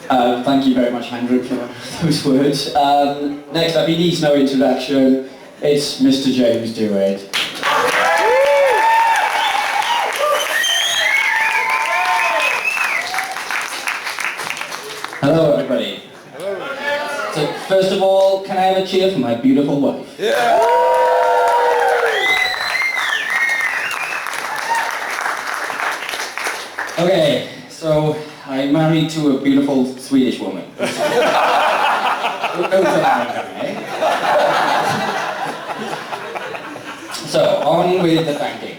Thank you very much, Hendrik, for those words. Next up, he needs no introduction. It's Mr. James Dewitt. Hello, everybody. Hello. So, first of all, can I have a cheer for my beautiful wife? Yeah. Okay, so I'm married to a beautiful Swedish woman. So, on with the thanking.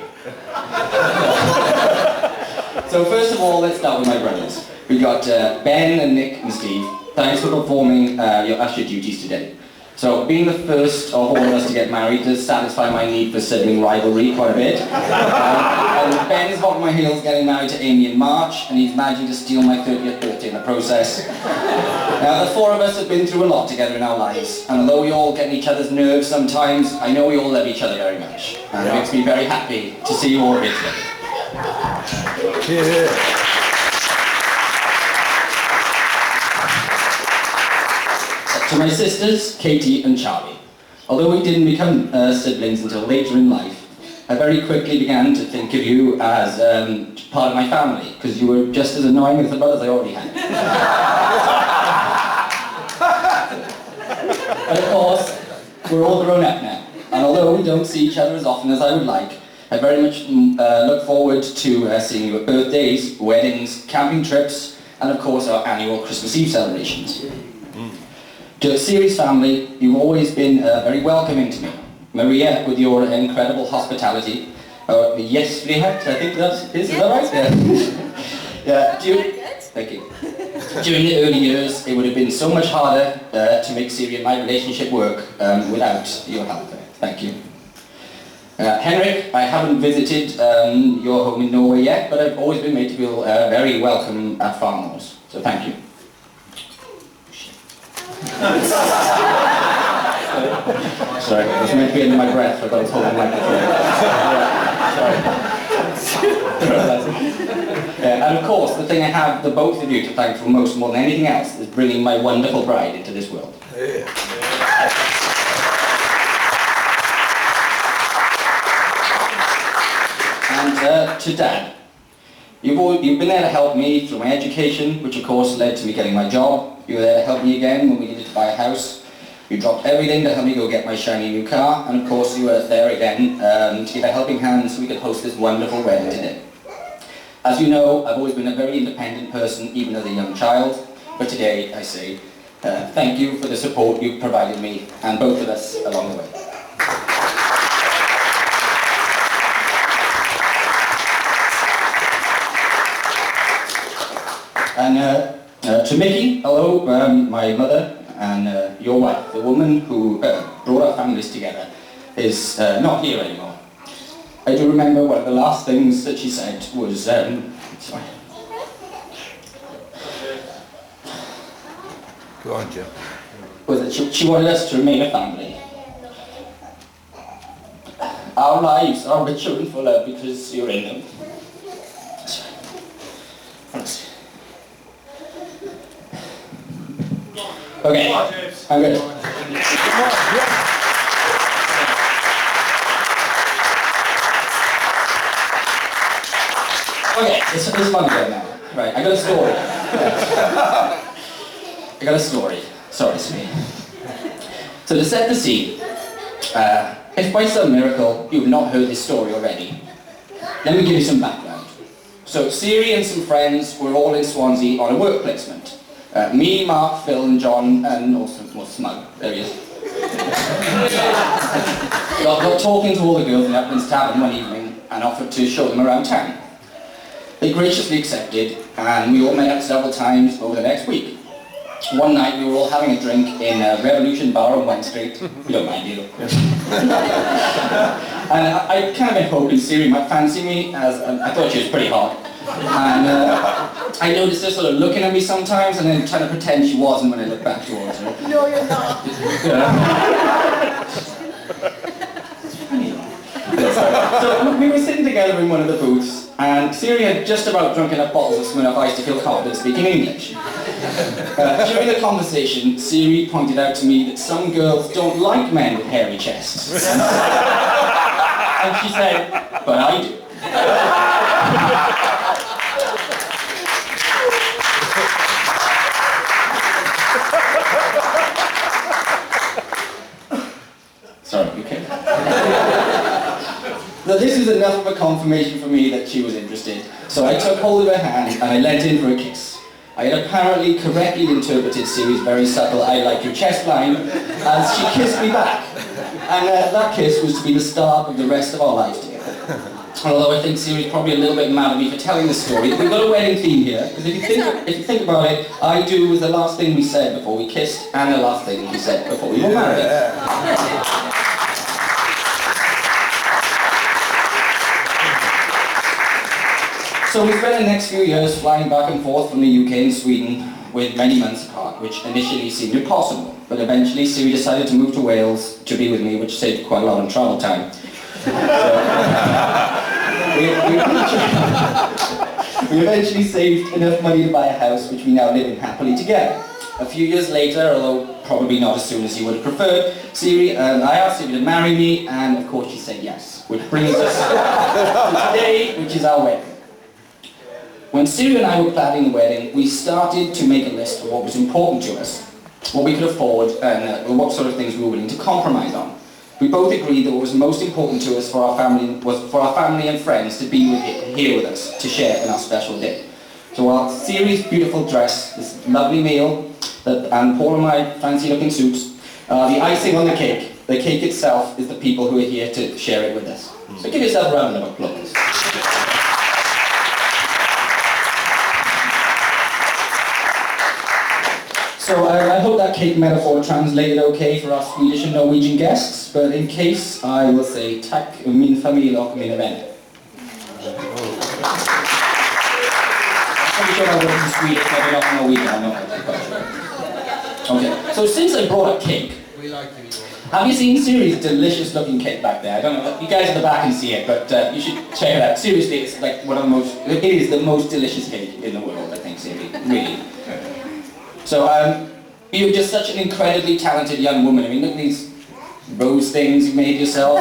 So first of all, let's start with my brothers. We got Ben and Nick and Steve. Thanks for performing your usher duties today. So being the first of all of us to get married does satisfy my need for sibling rivalry quite a bit. And Ben's hot on my heels getting married to Amy in March, and he's managing to steal my 30th birthday in the process. Now the four of us have been through a lot together in our lives, and although we all get in each other's nerves sometimes, I know we all love each other very much. And it makes me very happy to see you all here today. Yeah. To my sisters, Katie and Charlie. Although we didn't become siblings until later in life, I very quickly began to think of you as part of my family, because you were just as annoying as the brothers I already had. But of course, we're all grown up now, and although we don't see each other as often as I would like, I very much look forward to seeing you at birthdays, weddings, camping trips, and of course our annual Christmas Eve celebrations. To Siri's family, you've always been very welcoming to me. Maria, with your incredible hospitality. Yes, I think is that right? Yeah. Thank you. During the early years, it would have been so much harder to make Siri and my relationship work without your help there. Thank you. Henrik, I haven't visited your home in Norway yet, but I've always been made to feel very welcome at Farmers. So thank you. Sorry, I was meant to be under my breath, but I was holding my Sorry. And of course, the thing I have the both of you to thank for most more than anything else is bringing my wonderful bride into this world. And to Dad, you've been there to help me through my education, which of course led to me getting my job. You were there to help me again when we needed to buy a house. You dropped everything to help me go get my shiny new car, and of course you were there again to give a helping hand so we could host this wonderful wedding today. As you know, I've always been a very independent person, even as a young child, but today I say thank you for the support you've provided me and both of us along the way. And to Mickey, hello, my mother, and your wife, the woman who brought our families together, is not here anymore. I do remember one of the last things that she said was, sorry. Go on, Jim. Was that she wanted us to remain a family. Our lives are richer and fuller because you're in them. Thanks. Okay, I'm good. Okay, it's fun again now. Right, I got a story. I got a story. Sorry, Siri. So to set the scene, if by some miracle you've not heard this story already, let me give you some background. So Siri and some friends were all in Swansea on a work placement. Me, Mark, Phil and John, and also Smug, there he is. Got talking to all the girls in Uplands Tavern one evening and offered to show them around town. They graciously accepted, and we all met up several times over the next week. One night we were all having a drink in a Revolution bar on Wayne Street. We don't mind you. And I kind of been hoping Siri might fancy me, as I thought she was pretty hot. And I noticed her sort of looking at me sometimes and then trying to pretend she wasn't when I looked back towards her. No, you're not. So we were sitting together in one of the booths, and Siri had just about drunk enough bottles of Smirnoff Ice to feel confident speaking English. During the conversation, Siri pointed out to me that some girls don't like men with hairy chests. And she said, but I do. Sorry, okay. Now this is enough of a confirmation for me that she was interested, so I took hold of her hand and I leant in for a kiss. I had apparently correctly interpreted Siri's very subtle "I like your chest" line as she kissed me back. And that kiss was to be the start of the rest of our lives together. Although I think Siri's probably a little bit mad at me for telling this story, we've got a wedding theme here, because if you think about it, I do was the last thing we said before we kissed, and the last thing we said before we were married. So we spent the next few years flying back and forth from the UK and Sweden with many months apart, which initially seemed impossible. But eventually Siri decided to move to Wales to be with me, which saved quite a lot of travel time. We eventually saved enough money to buy a house, which we now live in happily together. A few years later, although probably not as soon as you would have preferred, I asked Siri to marry me, and of course she said yes, which brings us to today, which is our wedding. When Siri and I were planning the wedding, we started to make a list of what was important to us, what we could afford, and what sort of things we were willing to compromise on. We both agreed that what was most important to us for our family was for our family and friends to be here with us, to share in our special day. So while Siri's beautiful dress, this lovely meal, and Paul and my fancy-looking suits, the icing on the cake itself is the people who are here to share it with us. So give yourself a round of applause. So I hope that cake metaphor translated okay for our Swedish and Norwegian guests, but in case I will say tack min familj och mina vänner. I'm sure I wasn't Swedish, maybe not Norwegian, I'm not quite sure. Okay, so since I brought up cake, have you seen Siri's delicious looking cake back there? I don't know, you guys at the back can see it, but you should check it out. Seriously, it's like it is the most delicious cake in the world, I think, Siri, really. So, you're just such an incredibly talented young woman. I mean, look at these rose things you made yourself.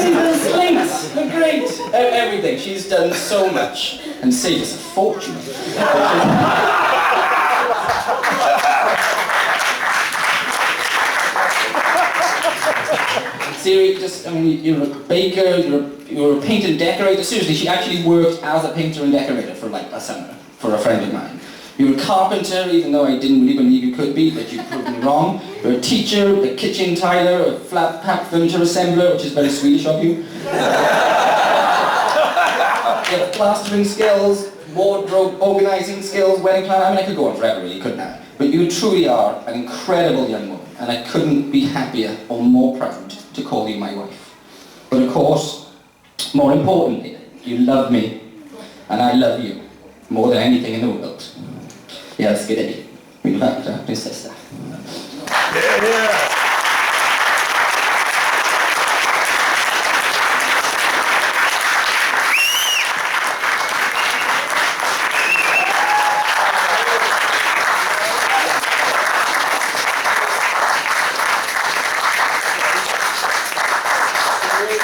These links, they're great. Everything. She's done so much and saved us a fortune. Siri, you're a baker, you're a painter and decorator. Seriously, she actually worked as a painter and decorator for like a summer. For a friend of mine. You're a carpenter, even though I didn't really believe you could be, but you proved me wrong. You're a teacher, a kitchen tiler, a flat pack furniture assembler, which is very Swedish of you. You have plastering skills, wardrobe organising skills, wedding planning. I mean, I could go on forever, really, couldn't I? But you truly are an incredible young woman, and I couldn't be happier or more proud to call you my wife. But of course, more importantly, you love me, and I love you. More than anything in the world. Jag älskar dig, min vackra prinsessa.